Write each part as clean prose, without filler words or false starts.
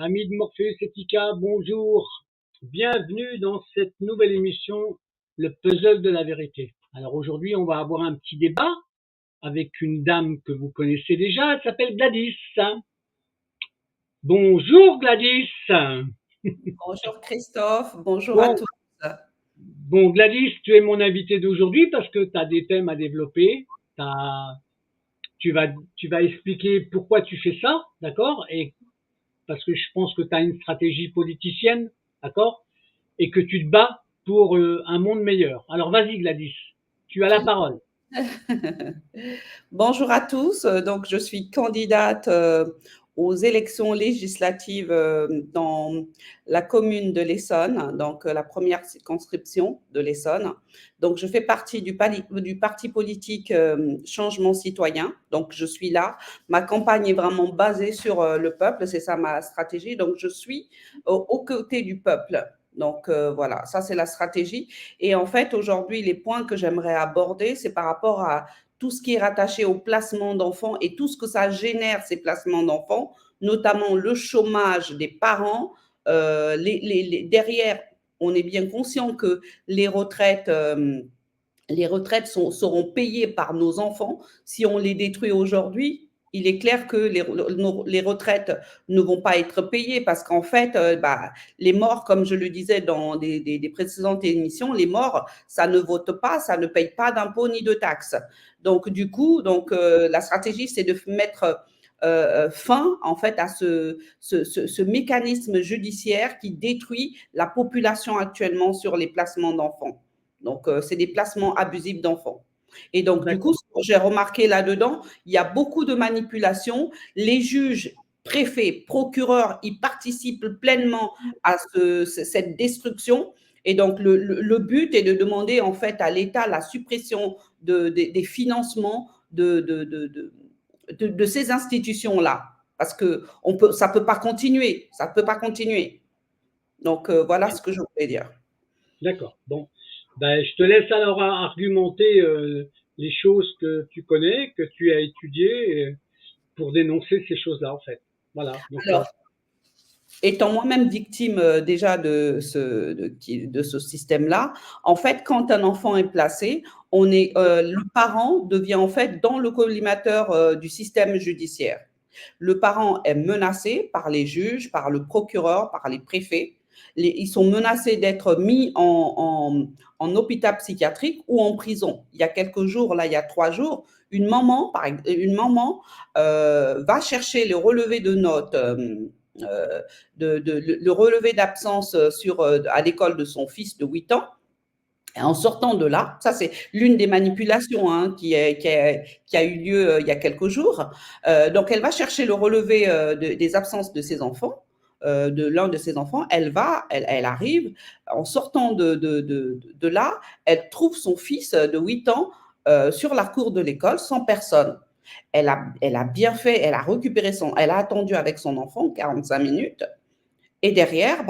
Amis de Morpheus et Pika, bonjour. Bienvenue dans cette nouvelle émission, le puzzle de la vérité. Alors aujourd'hui, on va avoir un petit débat avec une dame que vous connaissez déjà, elle s'appelle Gladys. Bonjour Gladys. Bonjour Christophe, bonjour à Bon, tous. bon Gladys, tu es mon invité d'aujourd'hui parce que tu as des thèmes à développer. T'as- tu vas expliquer pourquoi tu fais ça, d'accord? Et parce que je pense que tu as une stratégie politicienne, d'accord? Et que tu te bats pour un monde meilleur. Alors vas-y Gladys, tu as la parole. Bonjour à tous. Donc, je suis candidate aux élections législatives dans la commune de l'Essonne, donc la première circonscription de l'Essonne. Donc, je fais partie du parti politique Changement Citoyen. Donc, je suis là. Ma campagne est vraiment basée sur le peuple. C'est ça ma stratégie. Donc, je suis aux côtés du peuple. Donc, voilà, ça, c'est la stratégie. Et en fait, aujourd'hui, les points que j'aimerais aborder, c'est par rapport à tout ce qui est rattaché au placement d'enfants et tout ce que ça génère, ces placements d'enfants, notamment le chômage des parents. Derrière, on est bien conscient que les retraites, seront payées par nos enfants. Si on les détruit aujourd'hui, il est clair que les retraites ne vont pas être payées parce qu'en fait, les morts, comme je le disais dans des précédentes émissions, les morts, ça ne vote pas, ça ne paye pas d'impôts ni de taxes. Donc, du coup, la stratégie, c'est de mettre fin en fait à ce mécanisme judiciaire qui détruit la population actuellement sur les placements d'enfants. Donc, c'est des placements abusifs d'enfants. Et donc, du coup, D'accord. j'ai remarqué là-dedans, il y a beaucoup de manipulations. Les juges, préfets, procureurs, ils participent pleinement à cette destruction. Et donc, le but est de demander en fait à l'État la suppression des financements de ces institutions-là. Parce que ça ne peut pas continuer. Ça ne peut pas continuer. Donc, voilà ce que je voulais dire. D'accord. Bon, ben, je te laisse alors argumenter les choses que tu connais, que tu as étudiées pour dénoncer ces choses-là en fait. Voilà. Donc, Alors, étant moi-même victime déjà de ce système-là, en fait, quand un enfant est placé, le parent devient en fait dans le collimateur du système judiciaire. Le parent est menacé par les juges, par le procureur, par les préfets. Ils sont menacés d'être mis en hôpital psychiatrique ou en prison. Il y a quelques jours, là, il y a 3 jours, une maman va chercher le relevé de notes euh, le relevé d'absence à l'école de son fils de 8 ans. Et en sortant de là, ça c'est l'une des manipulations qui a eu lieu il y a quelques jours. Donc elle va chercher le relevé des absences de ses enfants, de l'un de ses enfants. Elle arrive, en sortant de là, elle trouve son fils de 8 ans sur la cour de l'école sans personne. Elle a bien fait, elle a attendu avec son enfant 45 minutes. Et derrière,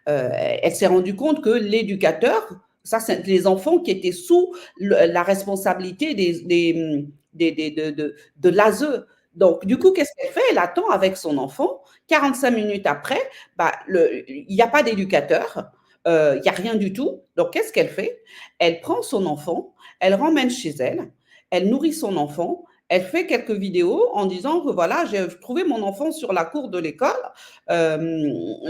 elle s'est rendue compte que l'éducateur, ça, c'est les enfants qui étaient sous la responsabilité de l'ASE. Donc, du coup, qu'est-ce qu'elle fait? Elle attend avec son enfant. 45 minutes après, il n'y a pas d'éducateur, il n'y a rien du tout. Donc, qu'est-ce qu'elle fait? Elle prend son enfant, elle l'emmène chez elle, elle nourrit son enfant, elle fait quelques vidéos en disant que voilà, j'ai trouvé mon enfant sur la cour de l'école.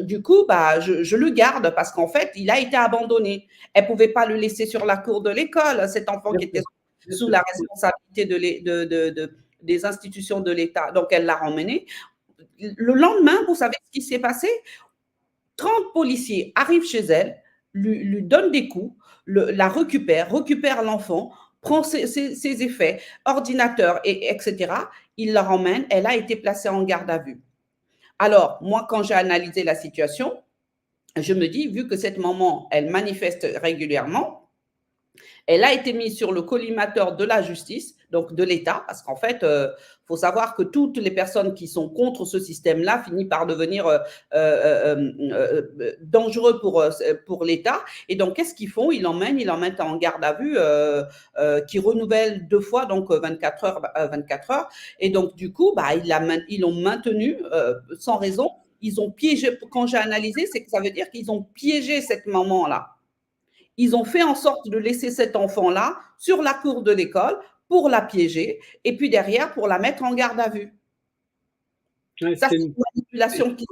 Du coup, je le garde parce qu'en fait, il a été abandonné. Elle ne pouvait pas le laisser sur la cour de l'école, cet enfant bien qui était sûr, bien sous sûr. la responsabilité des institutions de l'État. Donc, elle l'a ramené. Le lendemain, vous savez ce qui s'est passé? 30 policiers arrivent chez elle, lui donnent des coups, la récupère l'enfant, prend ses effets, ordinateur, etc. Il la ramène. Elle a été placée en garde à vue. Alors, moi, quand j'ai analysé la situation, je me dis, vu que cette maman, elle manifeste régulièrement, elle a été mise sur le collimateur de la justice, donc de l'État, parce qu'en fait, faut savoir que toutes les personnes qui sont contre ce système-là finissent par devenir dangereux pour l'État. Et donc, qu'est-ce qu'ils font? Ils l'emmènent en garde à vue, qui renouvelle 2 fois, donc 24 heures. Et donc, du coup, ils l'ont maintenu sans raison. ils ont piégé, quand j'ai analysé, c'est que ça veut dire qu'ils ont piégé cette maman-là. Ils ont fait en sorte de laisser cet enfant-là sur la cour de l'école pour la piéger et puis derrière pour la mettre en garde à vue. Ouais, Ça, c'est une manipulation qu'ils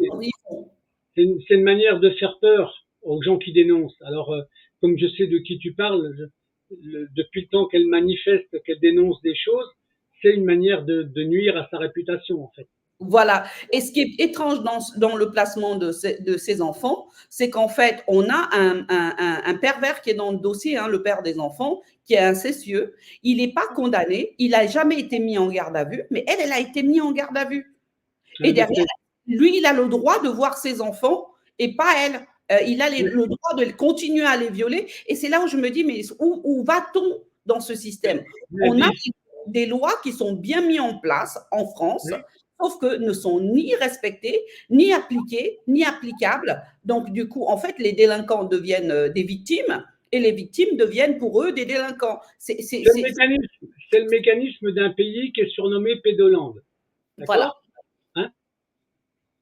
font. c'est une manière de faire peur aux gens qui dénoncent. Alors, comme je sais de qui tu parles, depuis le temps qu'elle manifeste, qu'elle dénonce des choses, c'est une manière de nuire à sa réputation, en fait. Voilà. Et ce qui est étrange dans le placement de ces enfants, c'est qu'en fait, on a un pervers qui est dans le dossier, hein, le père des enfants, qui est incestueux. Il n'est pas condamné, il n'a jamais été mis en garde à vue, mais elle a été mise en garde à vue. Et derrière, lui, il a le droit de voir ses enfants et pas elle. Il a le droit de continuer à les violer. Et c'est là où je me dis, mais où va-t-on dans ce système? On a des lois qui sont bien mises en place en France, sauf que ne sont ni respectées, ni appliquées, ni applicables. Donc, du coup, en fait, les délinquants deviennent des victimes et les victimes deviennent pour eux des délinquants. C'est le mécanisme d'un pays qui est surnommé Pédoland. Voilà.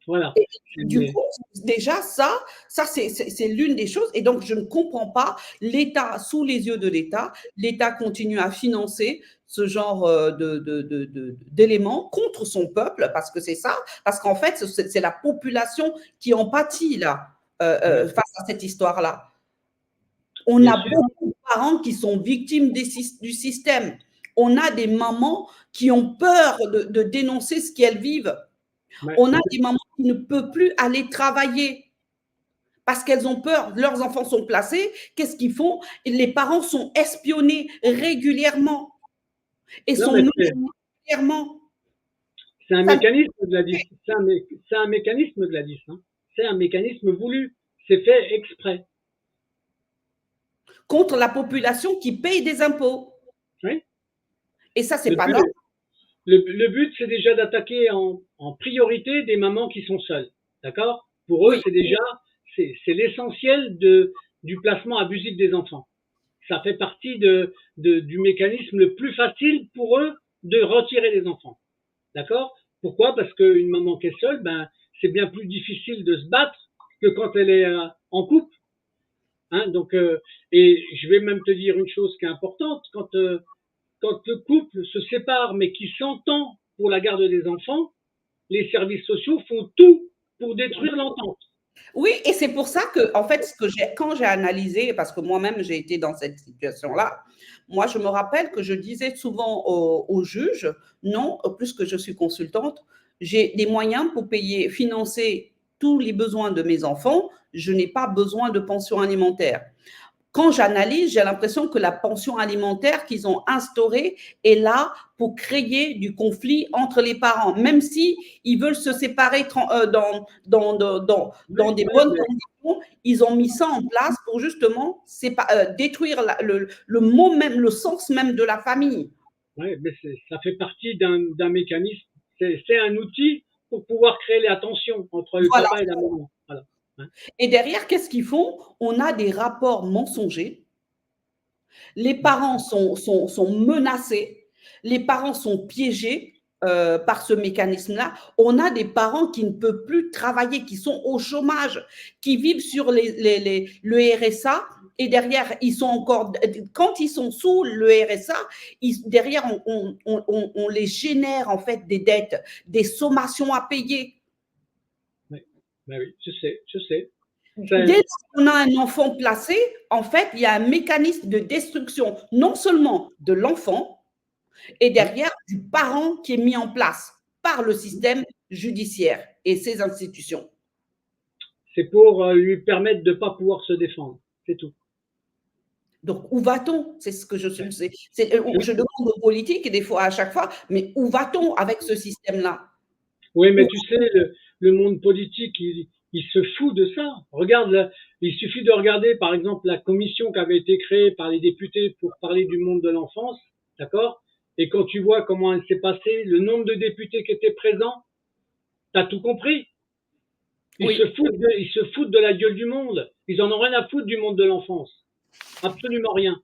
Voilà. Du coup, déjà, ça c'est l'une des choses. Et donc, je ne comprends pas l'État, sous les yeux de l'État, l'État continue à financer ce genre d'éléments contre son peuple, parce que c'est ça, parce qu'en fait, c'est la population qui en pâtit là, face à cette histoire-là. On a beaucoup de parents qui sont victimes du système. On a des mamans qui ont peur de dénoncer ce qu'elles vivent. On a des mamans qui ne peuvent plus aller travailler parce qu'elles ont peur. Leurs enfants sont placés. Qu'est-ce qu'ils font? Les parents sont espionnés régulièrement et sont menacés régulièrement. C'est un mécanisme de la DIS. C'est un mécanisme de la DIS. Hein. C'est un mécanisme voulu. C'est fait exprès. Contre la population qui paye des impôts. Oui. Et ça, c'est pas normal. Le but, c'est déjà d'attaquer en priorité des mamans qui sont seules. D'accord? Pour eux, c'est déjà, c'est l'essentiel du placement abusif des enfants. Ça fait partie du mécanisme le plus facile pour eux de retirer les enfants. D'accord? Pourquoi? Parce qu'une maman qui est seule, ben, c'est bien plus difficile de se battre que quand elle est en couple. Hein, donc, et je vais même te dire une chose qui est importante. Quand le couple se sépare mais qui s'entend pour la garde des enfants, les services sociaux font tout pour détruire l'entente. Oui, et c'est pour ça que, en fait, quand j'ai analysé, parce que moi-même j'ai été dans cette situation-là, moi je me rappelle que je disais souvent aux juges, non, plus que je suis consultante, j'ai des moyens pour payer, financer tous les besoins de mes enfants, je n'ai pas besoin de pension alimentaire. Quand j'analyse, j'ai l'impression que la pension alimentaire qu'ils ont instaurée est là pour créer du conflit entre les parents, même si ils veulent se séparer dans des bonnes conditions. Ils ont mis ça en place pour justement détruire le mot même, le sens même de la famille. Oui, mais ça fait partie d'un mécanisme. C'est un outil pour pouvoir créer la tension entre le papa et la maman. Voilà. Et derrière, qu'est-ce qu'ils font? On a des rapports mensongers. Les parents sont menacés. Les parents sont piégés par ce mécanisme-là. On a des parents qui ne peuvent plus travailler, qui sont au chômage, qui vivent sur le RSA. Et derrière, ils sont encore, quand ils sont sous le RSA, derrière, on les génère en fait des dettes, des sommations à payer. Oui, je sais. Dès qu'on a un enfant placé, en fait, il y a un mécanisme de destruction, non seulement de l'enfant, et derrière du parent qui est mis en place par le système judiciaire et ses institutions. C'est pour lui permettre de ne pas pouvoir se défendre, c'est tout. Donc, où va-t-on? C'est ce que je demande aux politiques des fois, à chaque fois, mais où va-t-on avec ce système-là? Oui, mais tu sais, le monde politique, il se fout de ça. Regarde, il suffit de regarder, par exemple, la commission qui avait été créée par les députés pour parler du monde de l'enfance, d'accord? Et quand tu vois comment elle s'est passée, le nombre de députés qui étaient présents, t'as tout compris. Ils se foutent de la gueule du monde. Ils en ont rien à foutre du monde de l'enfance. Absolument rien.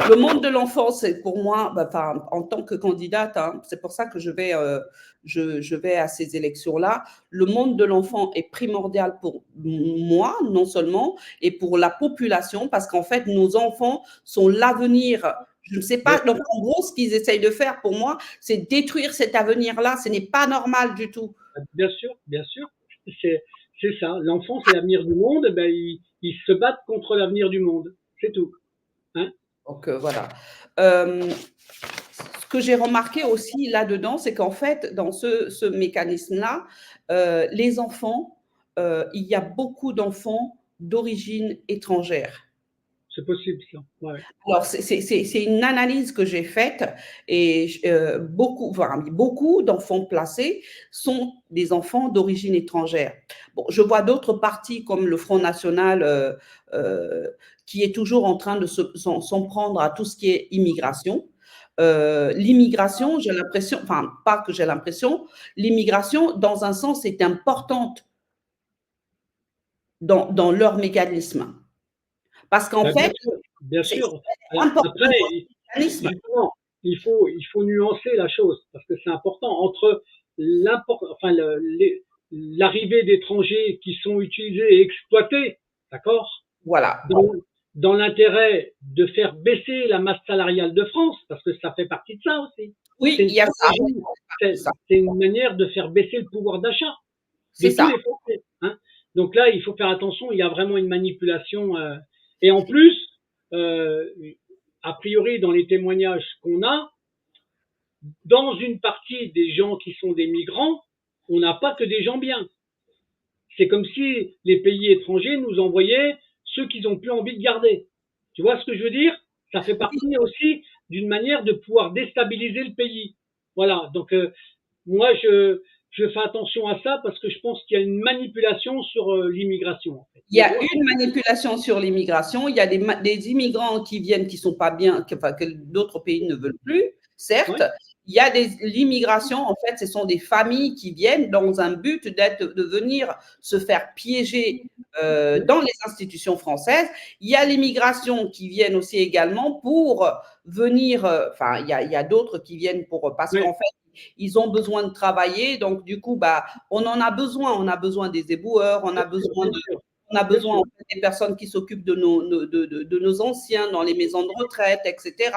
Le monde de l'enfant, c'est pour moi, enfin, en tant que candidate, hein, c'est pour ça que je vais à ces élections-là. Le monde de l'enfant est primordial pour moi, non seulement, et pour la population, parce qu'en fait, nos enfants sont l'avenir. Je ne sais Bien pas, donc en gros, ce qu'ils essayent de faire pour moi, c'est détruire cet avenir-là. Ce n'est pas normal du tout. bien sûr, bien sûr. C'est, c'est ça. L'enfant, c'est l'avenir du monde. Ben, ils se battent contre l'avenir du monde. C'est tout. Hein. Donc voilà. Ce que j'ai remarqué aussi là-dedans, c'est qu'en fait, dans ce mécanisme-là, les enfants, il y a beaucoup d'enfants d'origine étrangère. C'est possible, ça. Ouais. Alors, c'est une analyse que j'ai faite et beaucoup, enfin, beaucoup d'enfants placés sont des enfants d'origine étrangère. Bon, je vois d'autres partis comme le Front National qui est toujours en train de s'en prendre à tout ce qui est immigration. L'immigration, j'ai l'impression, enfin, pas que j'ai l'impression, l'immigration, dans un sens, est importante dans leur mécanisme. Parce qu'en Ben, bien fait, sûr, bien c'est sûr. important Après, dans le mécanisme. justement, il faut nuancer la chose parce que c'est important entre enfin, l'arrivée d'étrangers qui sont utilisés et exploités, d'accord, Voilà. dans, dans l'intérêt de faire baisser la masse salariale de France, parce que ça fait partie de ça aussi. Oui, C'est une il y a ça, stratégie, c'est ça. c'est une manière de faire baisser le pouvoir d'achat de C'est tous ça. les Français. Hein. Donc là, il faut faire attention, il y a vraiment une manipulation. Et en plus, euh, a priori, dans les témoignages qu'on a, dans une partie des gens qui sont des migrants, on n'a pas que des gens bien. C'est comme si les pays étrangers nous envoyaient ceux qu'ils n'ont plus envie de garder. Tu vois ce que je veux dire? Ça fait partie aussi d'une manière de pouvoir déstabiliser le pays. Voilà. Donc moi, je fais attention à ça parce que je pense qu'il y a une manipulation sur l'immigration. En fait. Il y a une manipulation sur l'immigration. Il y a des immigrants qui viennent qui ne sont pas bien, que d'autres pays ne veulent plus, certes. Ouais. Il y a l'immigration, en fait, ce sont des familles qui viennent dans un but de venir se faire piéger dans les institutions françaises. Il y a l'immigration qui viennent aussi également pour venir, enfin, il y a d'autres qui viennent parce Ouais. qu'en fait, ils ont besoin de travailler. Donc, du coup, bah, on en a besoin. On a besoin des éboueurs, on a besoin Bien de sûr, on a bien besoin sûr. en fait, des personnes qui s'occupent de nos anciens dans les maisons de retraite, etc.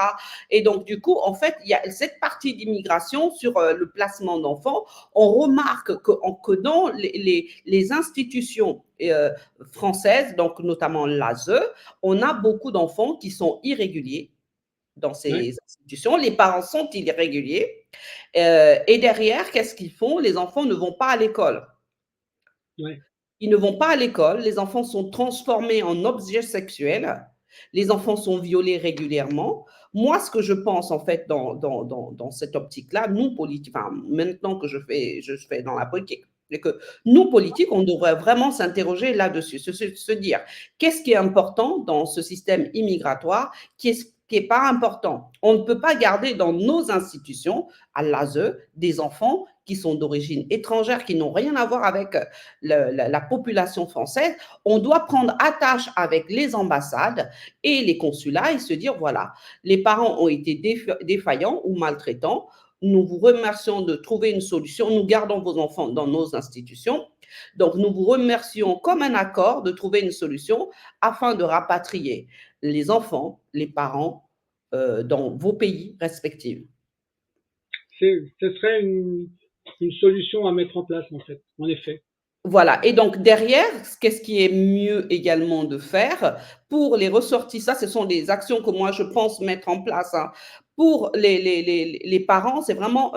Et donc, du coup, en fait, il y a cette partie d'immigration sur le placement d'enfants. On remarque que dans les institutions françaises, donc notamment l'ASE, on a beaucoup d'enfants qui sont irréguliers dans Ouais. ces institutions. Les parents sont irréguliers. Et derrière, qu'est-ce qu'ils font? Les enfants ne vont pas à l'école. Ouais. Ils ne vont pas à l'école, les enfants sont transformés en objets sexuels, les enfants sont violés régulièrement. Moi, ce que je pense, en fait, dans cette optique-là, nous, politiques, enfin, maintenant que je fais dans la politique, c'est que nous, politiques, on devrait vraiment s'interroger là-dessus, se dire, qu'est-ce qui est important dans ce système immigratoire, qui est pas important. On ne peut pas garder dans nos institutions, à l'ASE, des enfants qui sont d'origine étrangère, qui n'ont rien à voir avec la population française. On doit prendre attache avec les ambassades et les consulats et se dire, voilà, les parents ont été défaillants ou maltraitants. Nous vous remercions de trouver une solution. Nous gardons vos enfants dans nos institutions. Donc, nous vous remercions comme un accord de trouver une solution afin de rapatrier les enfants, les parents dans vos pays respectifs. Ce serait une solution à mettre en place, en fait, en effet. Voilà. Et donc, derrière, qu'est-ce qui est mieux également de faire pour les ressortissants? Ça, ce sont des actions que moi, je pense mettre en place. Hein. Pour les parents, c'est vraiment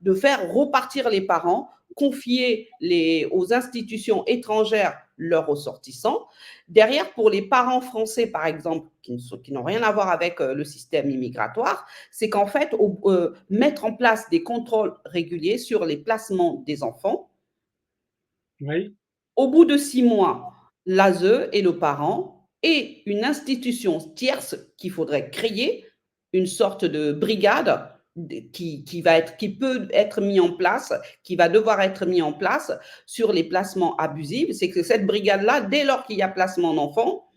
de faire repartir les parents, confier aux institutions étrangères leurs ressortissants. Derrière, pour les parents français, par exemple, qui n'ont rien à voir avec le système immigratoire, c'est qu'en fait, mettre en place des contrôles réguliers sur les placements des enfants. Oui. Au bout de 6 mois, l'ASE et le parent et une institution tierce qu'il faudrait créer, une sorte de brigade qui peut être mis en place, qui va devoir être mis en place sur les placements abusifs. C'est que cette brigade-là, dès lors qu'il y a placement d'enfants,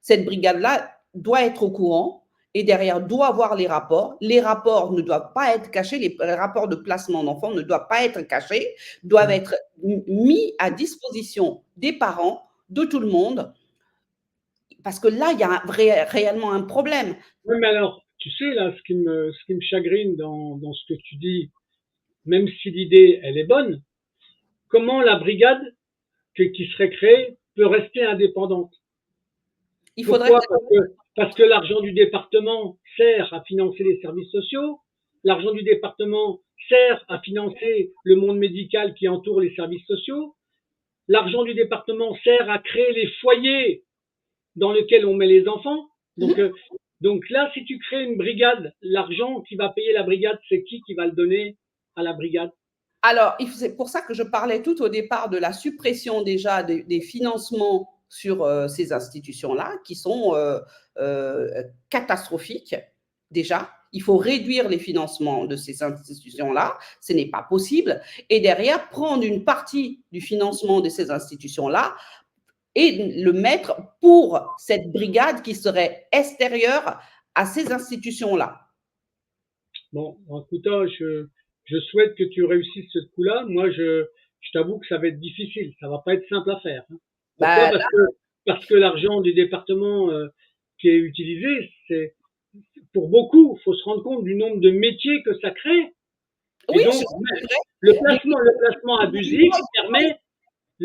cette brigade-là doit être au courant et derrière doit voir les rapports. Les rapports ne doivent pas être cachés, les rapports de placement d'enfants ne doivent pas être cachés, doivent être mis à disposition des parents, de tout le monde, parce que là, il y a réellement un problème. Oui, mais alors, tu sais, là, ce qui me chagrine dans ce que tu dis, même si l'idée, elle est bonne, comment la brigade qui serait créée peut rester indépendante? Il faudrait Pourquoi? peut-être. Parce que l'argent du département sert à financer les services sociaux, l'argent du département sert à financer le monde médical qui entoure les services sociaux, l'argent du département sert à créer les foyers dans lesquels on met les enfants. Donc là, si tu crées une brigade, l'argent qui va payer la brigade, c'est qui va le donner à la brigade? Alors, c'est pour ça que je parlais tout au départ de la suppression déjà des financements sur ces institutions-là, qui sont catastrophiques déjà. Il faut réduire les financements de ces institutions-là, ce n'est pas possible. Et derrière, prendre une partie du financement de ces institutions-là et le mettre pour cette brigade qui serait extérieure à ces institutions-là. Bon, écoute, je souhaite que tu réussisses ce coup-là. Moi, je t'avoue que ça va être difficile. Ça va pas être simple à faire. Hein. Pourquoi? Bah, Parce que l'argent du département qui est utilisé, c'est pour beaucoup. Il faut se rendre compte du nombre de métiers que ça crée. Et oui, donc, c'est vrai. le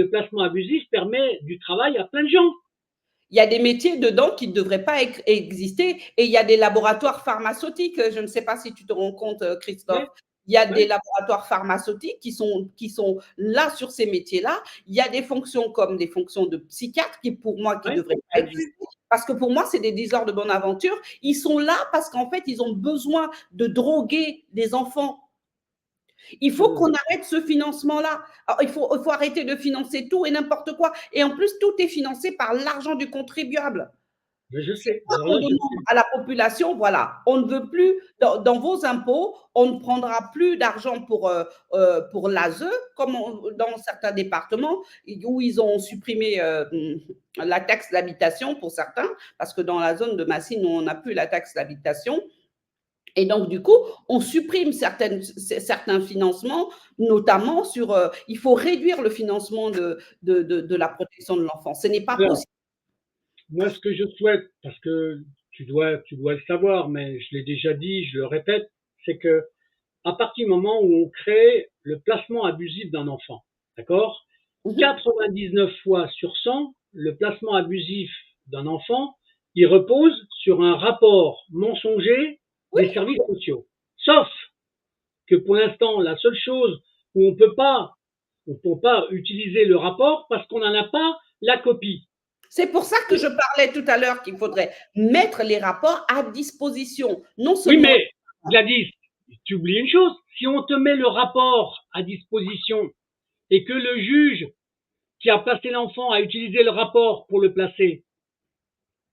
placement abusif permet du travail à plein de gens. Il y a des métiers dedans qui ne devraient pas exister et il y a des laboratoires pharmaceutiques. Je ne sais pas si tu te rends compte, Christophe. Oui, Il y a des oui. laboratoires pharmaceutiques qui sont là sur ces métiers-là. Il y a des fonctions comme des fonctions de psychiatre qui, pour moi, qui ne devraient pas exister. Parce que pour moi, c'est des dealers de bonne aventure. Ils sont là parce qu'en fait, ils ont besoin de droguer des enfants. Il faut qu'on arrête ce financement-là. Il faut arrêter de financer tout et n'importe quoi. Et en plus, tout est financé par l'argent du contribuable. Je C'est sais. quoi Alors qu'on là, je demande sais. à la population? Voilà, on ne veut plus, dans vos impôts, on ne prendra plus d'argent pour l'ASE, comme dans certains départements où ils ont supprimé la taxe d'habitation pour certains, parce que dans la zone de Massy, nous, on n'a plus la taxe d'habitation. Et donc, du coup, on supprime certains financements, notamment sur. Il faut réduire le financement de la protection de l'enfant. Ce n'est pas Alors, possible. moi, ce que je souhaite, parce que tu dois le savoir, mais je l'ai déjà dit, je le répète, c'est que à partir du moment où on crée le placement abusif d'un enfant, d'accord? 99 fois sur 100, le placement abusif d'un enfant, il repose sur un rapport mensonger Oui, des services sociaux. Sauf que pour l'instant, la seule chose où on peut pas utiliser le rapport parce qu'on n'en a pas la copie. c'est pour ça que je parlais tout à l'heure qu'il faudrait mettre les rapports à disposition, non Oui, seulement. mais Gladys, tu oublies une chose. Si on te met le rapport à disposition et que le juge qui a placé l'enfant a utilisé le rapport pour le placer,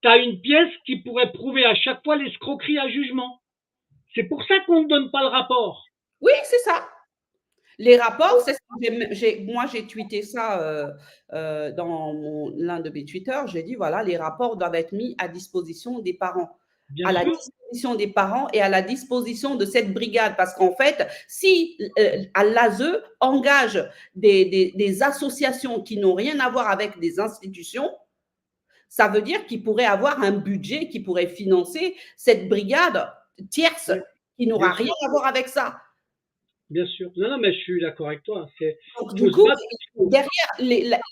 tu as une pièce qui pourrait prouver à chaque fois l'escroquerie à jugement. C'est pour ça qu'on ne donne pas le rapport. Oui, c'est ça. Les rapports, c'est ce que moi, j'ai tweeté ça dans l'un de mes Twitter. J'ai dit, voilà, les rapports doivent être mis à disposition des parents. Bien À la sûr. disposition des parents et à la disposition de cette brigade. Parce qu'en fait, si à l'ASE engage des associations qui n'ont rien à voir avec des institutions, ça veut dire qu'il pourrait avoir un budget qui pourrait financer cette brigade tierce Oui, qui bien n'aura rien sûr. à voir avec ça. Bien sûr. Non, non, mais je suis d'accord avec toi. C'est, Donc, du faut se coup, battre. derrière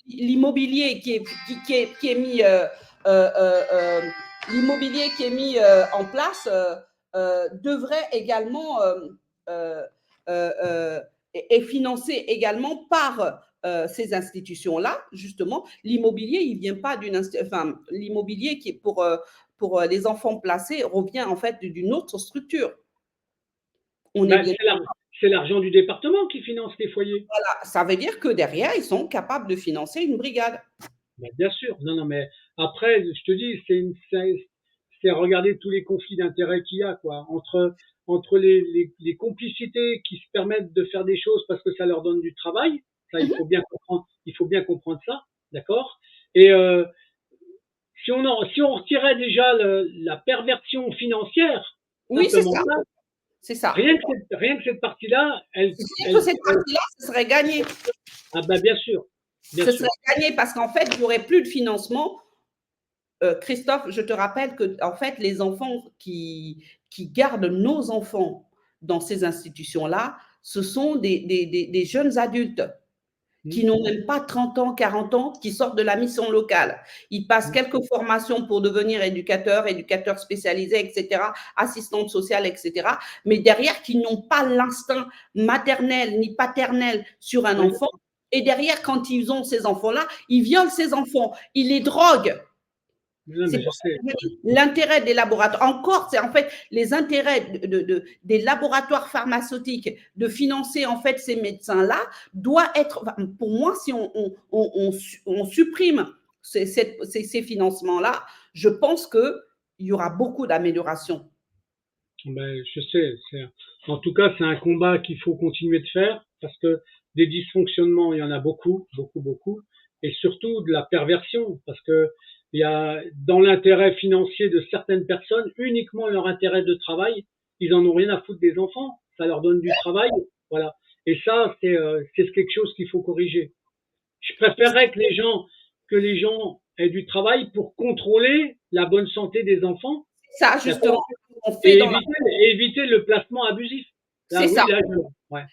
l'immobilier qui est mis, l'immobilier qui est mis en place devrait également euh, est financé également par ces institutions-là. Justement, l'immobilier, il vient pas enfin, l'immobilier qui est pour les enfants placés revient en fait d'une autre structure. On est Ben, bien. c'est l'argent du département qui finance les foyers. Ça veut dire que derrière, ils sont capables de financer une brigade. Ben, bien sûr. Non, non, mais après, je te dis, c'est regarder tous les conflits d'intérêts qu'il y a, quoi, entre les complicités qui se permettent de faire des choses parce que ça leur donne du travail. Ça, il faut bien comprendre ça, d'accord? Et si on retirait déjà la perversion financière, Oui, c'est simplement ça, ça, c'est ça. rien que cette partie-là, C'est sûr que cette partie-là, ce serait gagné. ah bah bien Ce serait sûr. gagné parce qu'en fait, il n'y aurait plus de financement. Christophe, je te rappelle que en fait, les enfants qui gardent nos enfants dans ces institutions-là, ce sont des jeunes adultes Mmh, qui n'ont même pas 30 ans, 40 ans, qui sortent de la mission locale. Ils passent mmh. quelques formations pour devenir éducateurs spécialisés, etc., assistantes sociales, etc., mais derrière, qui n'ont pas l'instinct maternel ni paternel sur un Ouais, enfant. Et derrière, quand ils ont ces enfants-là, ils violent ces enfants, ils les droguent. non, C'est mais je pour ça sais. que je dis l'intérêt des laboratoires. Encore, c'est en fait les intérêts des laboratoires pharmaceutiques de financer en fait ces médecins-là doit être, pour moi, si on supprime ces financements-là, je pense qu'il y aura beaucoup d'améliorations. Ben, je sais. En tout cas, c'est un combat qu'il faut continuer de faire parce que des dysfonctionnements, il y en a beaucoup, beaucoup, beaucoup, et surtout de la perversion parce que il y a dans l'intérêt financier de certaines personnes uniquement leur intérêt de travail. Ils en ont rien à foutre des enfants. Ça leur donne du travail, voilà. Et ça, c'est quelque chose qu'il faut corriger. Je préférerais que les gens aient du travail pour contrôler la bonne santé des enfants, Ça, justement, d'accord, on fait dans la... et éviter le placement abusif. Là, C'est ça. oui, là, ouais.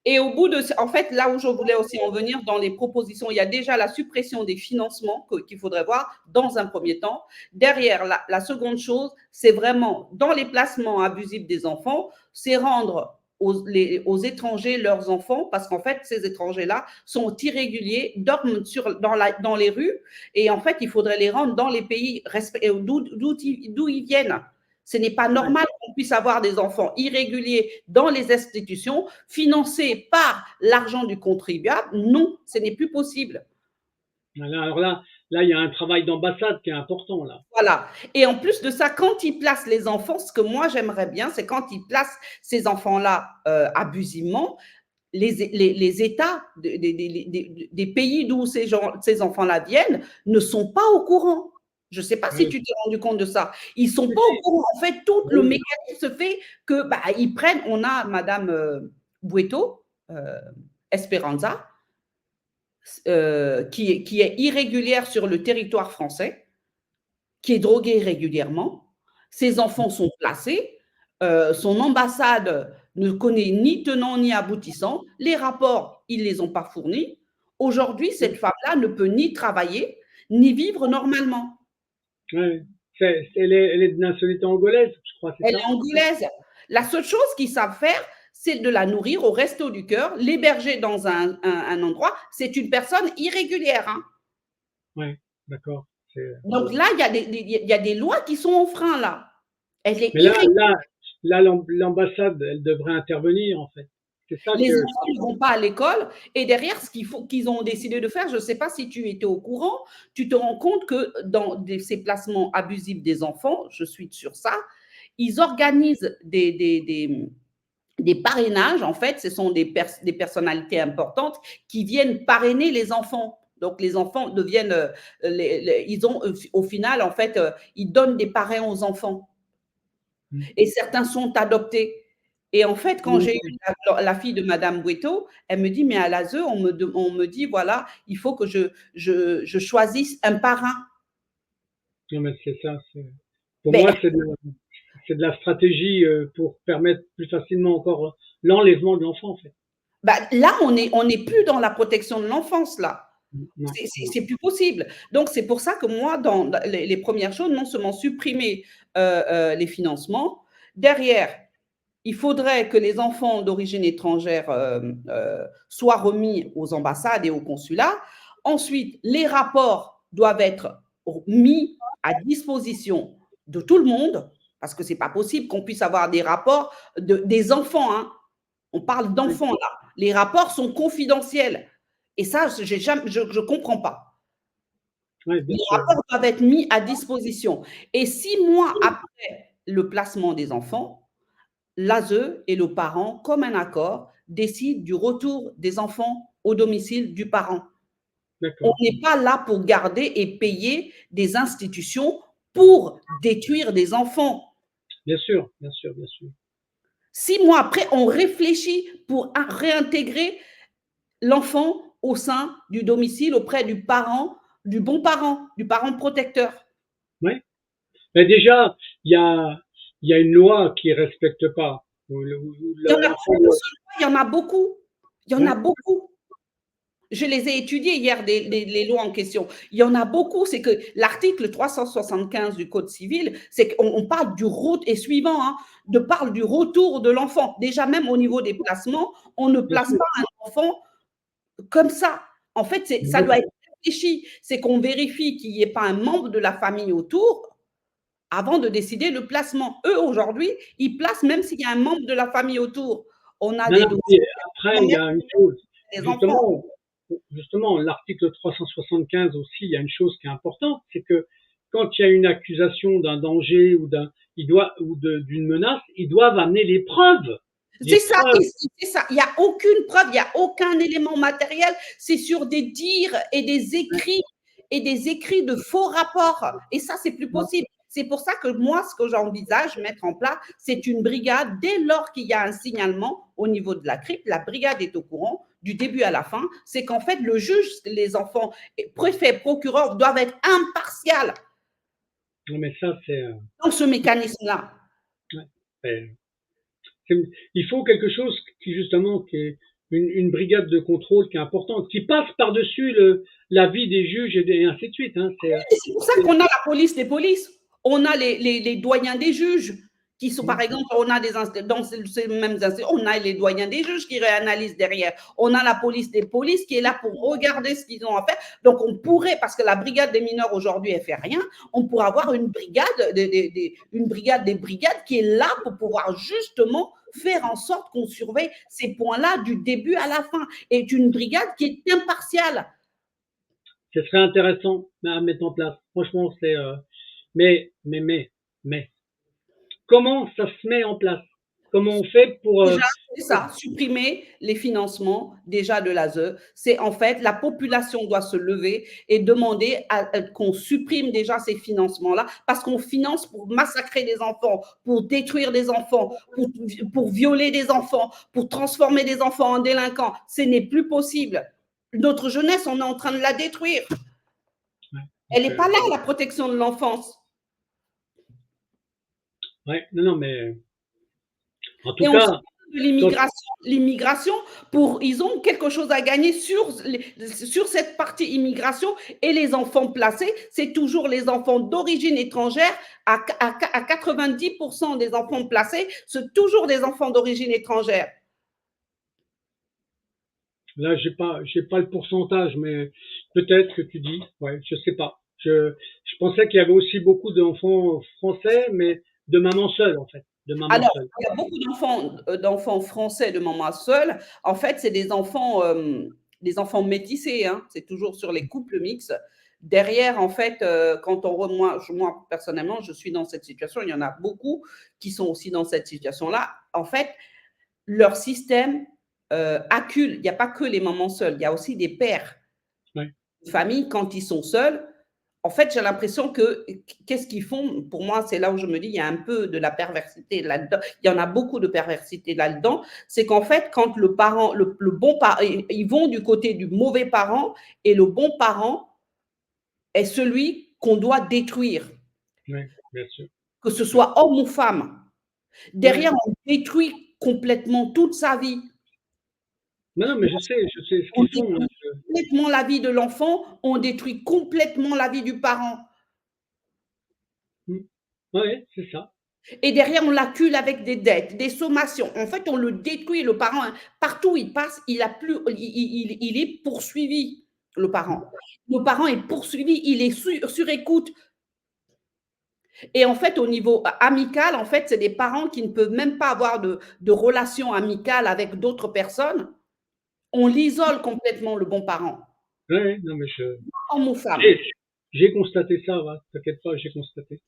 Et au bout de, en fait, là où je voulais aussi en venir dans les propositions, il y a déjà la suppression des financements qu'il faudrait voir dans un premier temps. Derrière, la seconde chose, c'est vraiment dans les placements abusifs des enfants, c'est rendre aux étrangers leurs enfants, parce qu'en fait, ces étrangers-là sont irréguliers, dorment dans les rues, et en fait, il faudrait les rendre dans les pays d'où ils viennent. Ce n'est pas Ouais. normal qu'on puisse avoir des enfants irréguliers dans les institutions financés par l'argent du contribuable. Non, ce n'est plus possible. Alors là, il y a un travail d'ambassade qui est important, là. Voilà. Et en plus de ça, quand ils placent les enfants, ce que moi j'aimerais bien, c'est quand ils placent ces enfants-là abusivement, les États des pays d'où ces enfants-là viennent ne sont pas au courant. Je ne sais pas si Oui, tu t'es rendu compte de ça. Ils ne sont si, pas au si. courant. En fait, tout le Oui, mécanisme se fait que bah, ils prennent. On a Madame Bouetto, Esperanza, qui est irrégulière sur le territoire français, qui est droguée régulièrement. Ses enfants sont placés. Son ambassade ne connaît ni tenant ni aboutissant. Les rapports, ils ne les ont pas fournis. Aujourd'hui, cette oui, femme-là ne peut ni travailler, ni vivre normalement. oui. Elle est de nationalité angolaise, je crois, c'est Elle est ça? angolaise. La seule chose qu'ils savent faire, c'est de la nourrir au resto du cœur, l'héberger dans un endroit. C'est une personne irrégulière. Hein. Oui, d'accord. Donc là, il y a des lois qui sont enfreintes là. Elle est Mais irrégulière. l'ambassade, elle devrait intervenir, en fait. C'est ça Les que je enfants ne vont pas à l'école. Et derrière, ce qu'ils ont décidé de faire, je ne sais pas si tu étais au courant, tu te rends compte que dans ces placements abusifs des enfants, je suis sur ça, ils organisent des parrainages. En fait, ce sont des personnalités importantes qui viennent parrainer les enfants. Donc, les enfants deviennent, ils ont, au final, en fait, ils donnent des parrains aux enfants. Et certains sont adoptés. Et en fait, quand j'ai eu la fille de Madame Bouetto, elle me dit, mais à l'ASE, on me dit, voilà, il faut que je choisisse un parrain. non, mais c'est ça. Pour Ben, moi, c'est de la stratégie pour permettre plus facilement encore l'enlèvement de l'enfant, en fait. ben, là, on n'est plus dans la protection de l'enfance, là. Non, non. C'est plus possible. Donc, c'est pour ça que moi, dans les premières choses, non seulement supprimer les financements, derrière, il faudrait que les enfants d'origine étrangère soient remis aux ambassades et aux consulats. Ensuite, les rapports doivent être mis à disposition de tout le monde, parce que ce n'est pas possible qu'on puisse avoir des rapports des enfants. Hein. On parle Oui, d'enfants là. Les rapports sont confidentiels. Et ça, je ne comprends pas. oui, bien Les sûr. rapports doivent être mis à disposition. Et 6 mois après le placement des enfants, l'ASE et le parent, comme un accord, décident du retour des enfants au domicile du parent. On d'accord. n'est pas là pour garder et payer des institutions pour détruire des enfants. Bien sûr, bien sûr, bien sûr. 6 mois après, on réfléchit pour réintégrer l'enfant au sein du domicile auprès du parent, du parent protecteur. Ouais. Mais déjà, il y a une loi qui respecte pas. Il y en a pas L'enfant une doit. seule fois, il y en a beaucoup. Il y en a Ouais, beaucoup. Je les ai étudiées hier, les lois en question. Il y en a beaucoup. C'est que l'article 375 du Code civil, c'est qu'on parle du et suivant, hein, parle du retour de l'enfant. Déjà, même au niveau des placements, on ne bien place sûr. pas un enfant comme ça. En fait, ça doit être réfléchi. C'est qu'on vérifie qu'il n'y ait pas un membre de la famille autour avant de décider le placement. Eux, aujourd'hui, ils placent même s'il y a un membre de la famille autour. On a Non, des non, mais dossiers après, il y a une chose. des enfants. Justement, justement, l'article 375 aussi, il y a une chose qui est importante, c'est que quand il y a une accusation d'un danger d'une menace, ils doivent amener les preuves. C'est Les ça, preuves. c'est ça. Il n'y a aucune preuve, il n'y a aucun élément matériel. C'est sur des dires et des écrits de faux rapports. Et ça, c'est plus possible. C'est pour ça que moi, ce que j'envisage mettre en place, c'est une brigade. Dès lors qu'il y a un signalement au niveau de la crypte, la brigade est au courant du début à la fin. C'est qu'en fait, le juge, les enfants, préfet, procureur doivent être impartials Non, mais ça, c'est. dans ce mécanisme-là. Ouais. Il faut quelque chose qui justement qui est une brigade de contrôle qui est importante, qui passe par-dessus l'avis des juges et ainsi de suite. Hein. C'est pour ça qu'on a la police des polices. On a les doyens des juges qui sont, par exemple, on a dans ces mêmes on a les doyens des juges qui réanalysent derrière. On a la police des polices qui est là pour regarder ce qu'ils ont à faire. Donc, on pourrait, parce que la brigade des mineurs aujourd'hui, elle fait rien, on pourrait avoir une brigade, une brigade des brigades qui est là pour pouvoir justement faire en sorte qu'on surveille ces points-là du début à la fin. Et une brigade qui est impartiale. Ce serait intéressant à mettre en place. Franchement, c'est. Mais, comment ça se met en place? Comment on fait pour. Déjà, c'est ça, supprimer les financements déjà de l'ASE. C'est en fait, la population doit se lever et demander qu'on supprime déjà ces financements-là parce qu'on finance pour massacrer des enfants, pour détruire des enfants, pour violer des enfants, pour transformer des enfants en délinquants. Ce n'est plus possible. Notre jeunesse, on est en train de la détruire. Elle n'est pas là, la protection de l'enfance. Ouais, non, mais en tout Et on se cas, parle de l'immigration, ils ont quelque chose à gagner sur cette partie immigration et les enfants placés, c'est toujours les enfants d'origine étrangère. À 90% des enfants placés, c'est toujours des enfants d'origine étrangère. là, j'ai pas le pourcentage, mais peut-être que tu dis, ouais, je sais pas. Je pensais qu'il y avait aussi beaucoup d'enfants français, mais de maman seule, en fait, de maman Alors, seule. il y a beaucoup d'enfants français de maman seule. En fait, c'est des enfants métissés. Hein. C'est toujours sur les couples mixtes. Derrière, en fait, quand moi, personnellement, je suis dans cette situation. Il y en a beaucoup qui sont aussi dans cette situation-là. En fait, leur système accule. Il n'y a pas que les mamans seules. Il y a aussi des pères. Ouais. Familles, quand ils sont seuls, en fait, j'ai l'impression que qu'est-ce qu'ils font? Pour moi, c'est là où je me dis, il y a un peu de la perversité là-dedans. Il y en a beaucoup de perversité là-dedans. C'est qu'en fait, quand le parent, le bon parent, ils vont du côté du mauvais parent et le bon parent est celui qu'on doit détruire, Oui, bien sûr. que ce soit homme ou femme. Ouais. Derrière, on détruit complètement toute sa vie. Non, mais je sais ce On qu'ils font. Hein. détruit complètement la vie de l'enfant, on détruit complètement la vie du parent. Ouais, c'est ça. Et derrière, on l'accule avec des dettes, des sommations. En fait, on le détruit, le parent. Partout où il passe, il est poursuivi, le parent. Le parent est poursuivi, il est sur écoute. Et en fait, au niveau amical, en fait, c'est des parents qui ne peuvent même pas avoir de relation amicale avec d'autres personnes. On l'isole complètement, le bon parent, Ouais, non, mais homme ou femme. j'ai j'ai constaté ça, va. T'inquiète pas, j'ai constaté.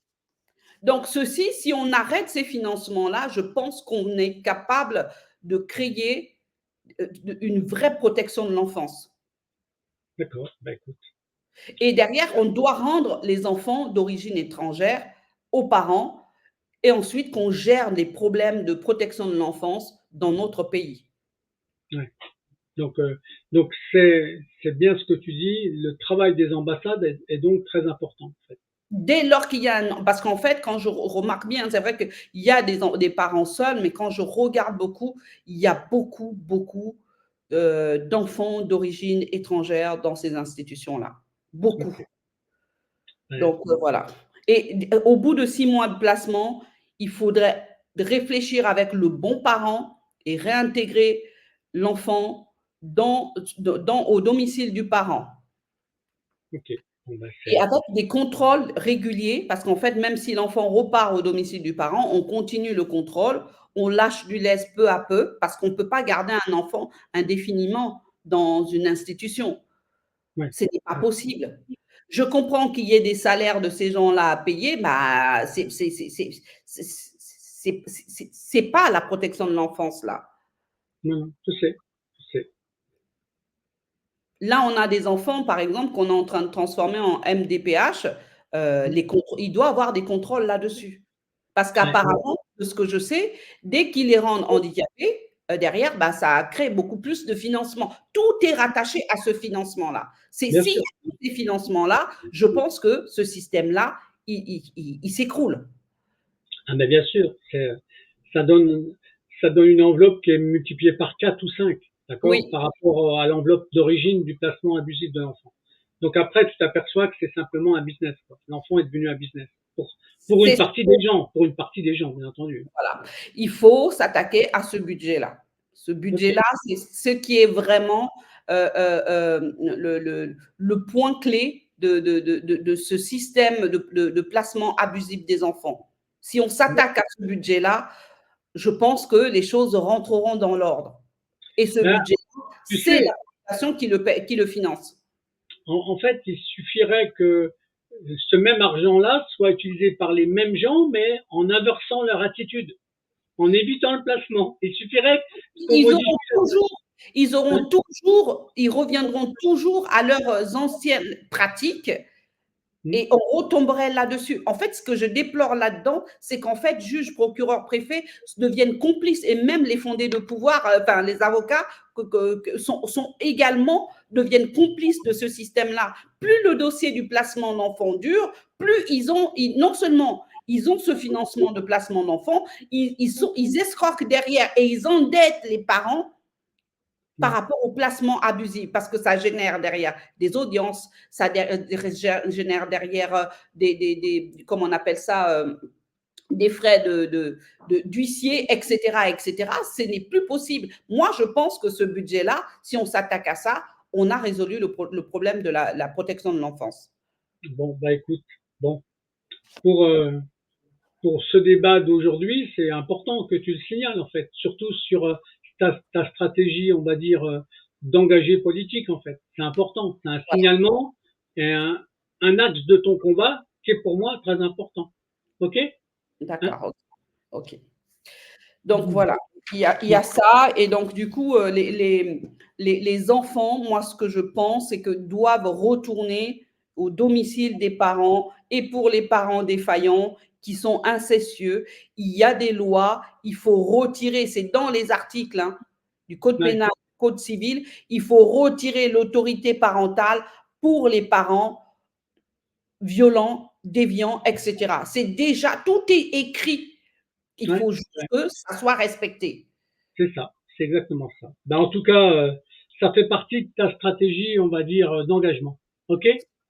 Donc, si on arrête ces financements-là, je pense qu'on est capable de créer une vraie protection de l'enfance. D'accord. Bah, écoute. Et derrière, on doit rendre les enfants d'origine étrangère aux parents et ensuite qu'on gère les problèmes de protection de l'enfance dans notre pays. Ouais. Donc, donc c'est bien ce que tu dis. Le travail des ambassades est donc très important, en fait. Dès lors qu'il y a un, parce qu'en fait, quand je remarque bien, c'est vrai qu'il y a des parents seuls, mais quand je regarde beaucoup, il y a beaucoup d'enfants d'origine étrangère dans ces institutions-là. Beaucoup. Ok. Ouais. Donc, voilà. Et au bout de 6 mois de placement, il faudrait réfléchir avec le bon parent et réintégrer l'enfant au domicile du parent. Ok. Bon, bah, Et avec des contrôles réguliers, parce qu'en fait, même si l'enfant repart au domicile du parent, on continue le contrôle, on lâche du lest peu à peu, parce qu'on ne peut pas garder un enfant indéfiniment dans une institution. ouais. Ce n'est pas possible. Je comprends qu'il y ait des salaires de ces gens-là à payer, bah, c'est pas la protection de l'enfance, là. Non, non, je sais. Je sais. Là, on a des enfants, par exemple, qu'on est en train de transformer en MDPH. Il doit avoir des contrôles là-dessus. Parce Ouais, ouais. qu'apparemment, de ce que je sais, dès qu'ils les rendent handicapés, derrière, bah, ça crée beaucoup plus de financement. Tout est rattaché à ce financement-là. Bien S'il y sûr. a tous ces financements-là, je pense que ce système-là, il s'écroule. Ah, mais bien sûr. Ça donne, ça donne une enveloppe qui est multipliée par 4 ou 5, d'accord, Oui, par rapport à l'enveloppe d'origine du placement abusif de l'enfant. Donc après, tu t'aperçois que c'est simplement un business, quoi. L'enfant est devenu un business. Pour une c'est partie des gens, pour une partie des gens, bien entendu. voilà. Il faut s'attaquer à ce budget-là. Ce Ok. budget-là, c'est ce qui est vraiment le point clé de ce système de placement abusif des enfants. Si on s'attaque à ce budget-là, je pense que les choses rentreront dans l'ordre. Et ce Ben, budget, tu c'est la sais, population qui le finance. en fait, il suffirait que ce même argent-là soit utilisé par les mêmes gens, mais en inversant leur attitude, en évitant le placement. Il suffirait qu'on Ils modifie. auront toujours, Hein. ils reviendront toujours à leurs anciennes pratiques Hmm. et on retomberait là-dessus. En fait, ce que je déplore là-dedans, c'est qu'en fait, juges, procureurs, préfets deviennent complices et même les fondés de pouvoir, enfin les avocats sont également deviennent complices de ce système-là. Plus le dossier du placement d'enfants dure, plus non seulement ils ont ce financement de placement d'enfants, ils escroquent derrière et ils endettent les parents par Ouais. rapport au placement abusif, parce que ça génère derrière des audiences, ça génère derrière comment on appelle ça, des frais d'huissier, etc., etc. Ce n'est plus possible. Moi, je pense que ce budget-là, si on s'attaque à ça, on a résolu le problème de la protection de l'enfance. Bon, bah écoute, bon, pour, euh, pour ce débat d'aujourd'hui, c'est important que tu le signales, en fait, surtout sur ta stratégie, on va dire, d'engagé politique, en fait. C'est important. C'est un Voilà. signalement et un axe de ton combat qui est pour moi très important. OK? Hein. D'accord. OK. Donc voilà, il y a ça. Et donc, du coup, les enfants, moi, ce que je pense, c'est que doivent retourner au domicile des parents. Et pour les parents défaillants qui sont incestueux, il y a des lois, il faut retirer, c'est dans les articles du Code Ouais, pénal, du Code civil, il faut retirer l'autorité parentale pour les parents violents, déviants, etc. C'est déjà, tout est écrit. Il ouais, faut juste ouais, que ça soit respecté. c'est ça. C'est exactement ça. Ben, en tout cas, ça fait partie de ta stratégie, on va dire, d'engagement. OK?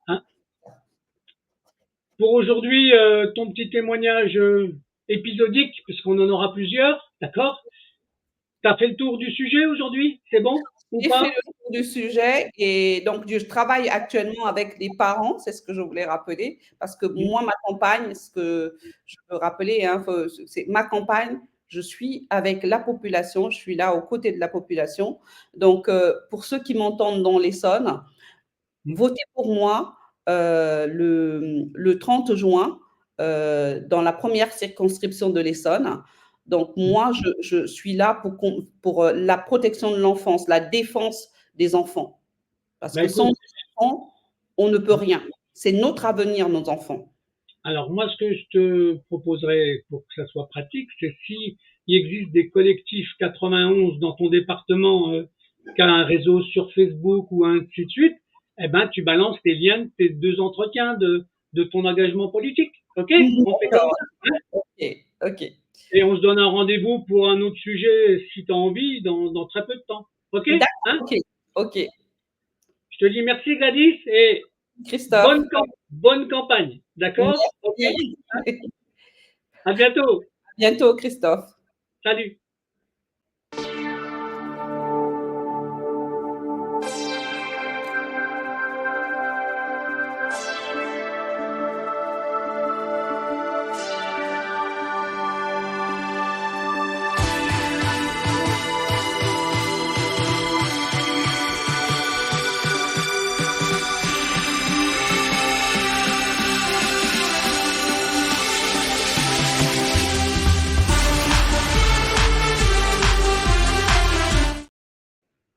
Hein. Pour aujourd'hui, ton petit témoignage épisodique, puisqu'on en aura plusieurs, d'accord? T'as fait le tour du sujet aujourd'hui? C'est bon ou J'ai fait pas? le tour du sujet et donc je travaille actuellement avec les parents, c'est ce que je voulais rappeler, parce que Mm. moi, ma campagne, ce que je veux rappeler, hein, c'est ma campagne, je suis avec la population, je suis là aux côtés de la population. Donc, pour ceux qui m'entendent dans l'Essonne, Mm. votez pour moi le 30 juin dans la première circonscription de l'Essonne. Donc, Mm. moi, je suis là pour la protection de l'enfance, la défense des enfants. Parce Bah que sans écoute, enfants, on ne peut rien. C'est notre avenir, nos enfants. Alors moi, ce que je te proposerais pour que ça soit pratique, c'est si il existe des collectifs 91 dans ton département qui a un réseau sur Facebook ou ainsi de suite, eh ben tu balances les liens de tes 2 entretiens de ton engagement politique. Ok? On fait comme ça. Hein, Ok, ok. et on se donne un rendez-vous pour un autre sujet si tu as envie dans très peu de temps. Ok? Hein? D'accord, ok, ok. Je te dis merci Gladys et Christophe, bonne campagne. D'accord? Ok? merci. À bientôt. À bientôt, Christophe. Salut.